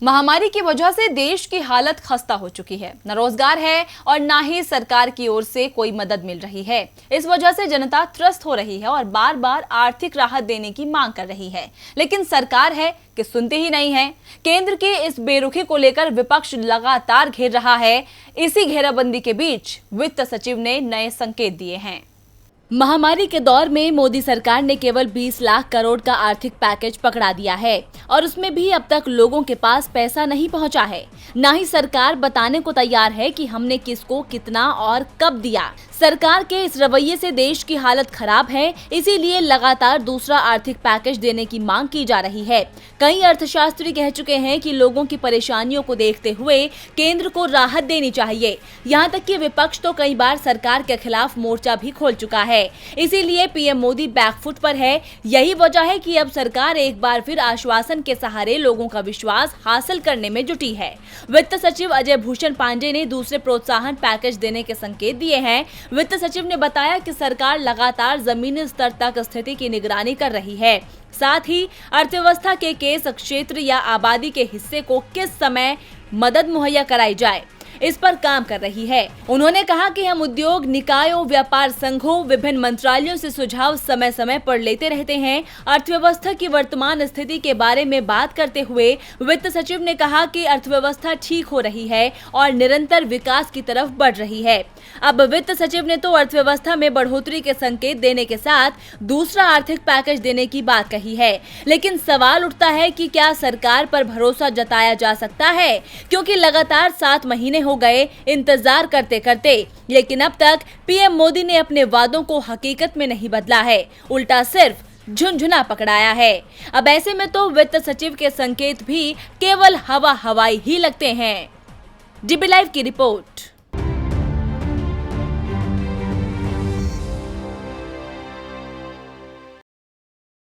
महामारी की वजह से देश की हालत खस्ता हो चुकी है। न रोजगार है और ना ही सरकार की ओर से कोई मदद मिल रही है। इस वजह से जनता त्रस्त हो रही है और बार बार आर्थिक राहत देने की मांग कर रही है, लेकिन सरकार है कि सुनती ही नहीं है। केंद्र की इस बेरुखी को लेकर विपक्ष लगातार घेर रहा है। इसी घेराबंदी के बीच वित्त सचिव ने नए संकेत दिए हैं। महामारी के दौर में मोदी सरकार ने केवल 20 लाख करोड़ का आर्थिक पैकेज पकड़ा दिया है और उसमें भी अब तक लोगों के पास पैसा नहीं पहुंचा है। ना ही सरकार बताने को तैयार है कि हमने किसको कितना और कब दिया। सरकार के इस रवैये से देश की हालत खराब है, इसीलिए लगातार दूसरा आर्थिक पैकेज देने की मांग की जा रही है। कई अर्थशास्त्री कह चुके हैं कि लोगों की परेशानियों को देखते हुए केंद्र को राहत देनी चाहिए। यहाँ तक कि विपक्ष तो कई बार सरकार के खिलाफ मोर्चा भी खोल चुका है। इसीलिए पीएम मोदी बैकफुट पर है। यही वजह है कि अब सरकार एक बार फिर आश्वासन के सहारे लोगों का विश्वास हासिल करने में जुटी है। वित्त सचिव अजय भूषण पांडे ने दूसरे प्रोत्साहन पैकेज देने के संकेत दिए हैं। वित्त सचिव ने बताया कि सरकार लगातार जमीनी स्तर तक स्थिति की निगरानी कर रही है। साथ ही अर्थव्यवस्था के किस क्षेत्र या आबादी के हिस्से को किस समय मदद मुहैया कराई जाए, इस पर काम कर रही है। उन्होंने कहा कि हम उद्योग निकायों, व्यापार संघों, विभिन्न मंत्रालयों से सुझाव समय समय पर लेते रहते हैं। अर्थव्यवस्था की वर्तमान स्थिति के बारे में बात करते हुए वित्त सचिव ने कहा कि अर्थव्यवस्था ठीक हो रही है और निरंतर विकास की तरफ बढ़ रही है। अब वित्त सचिव ने तो अर्थव्यवस्था में बढ़ोतरी के संकेत देने के साथ दूसरा आर्थिक पैकेज देने की बात कही है, लेकिन सवाल उठता है कि क्या सरकार पर भरोसा जताया जा सकता है, क्योंकि लगातार 7 महीने हो गए इंतजार करते करते, लेकिन अब तक पीएम मोदी ने अपने वादों को हकीकत में नहीं बदला है, उल्टा सिर्फ झुनझुना पकड़ाया है। अब ऐसे में तो वित्त सचिव के संकेत भी केवल हवाई ही लगते हैं। डीबी लाइव की रिपोर्ट।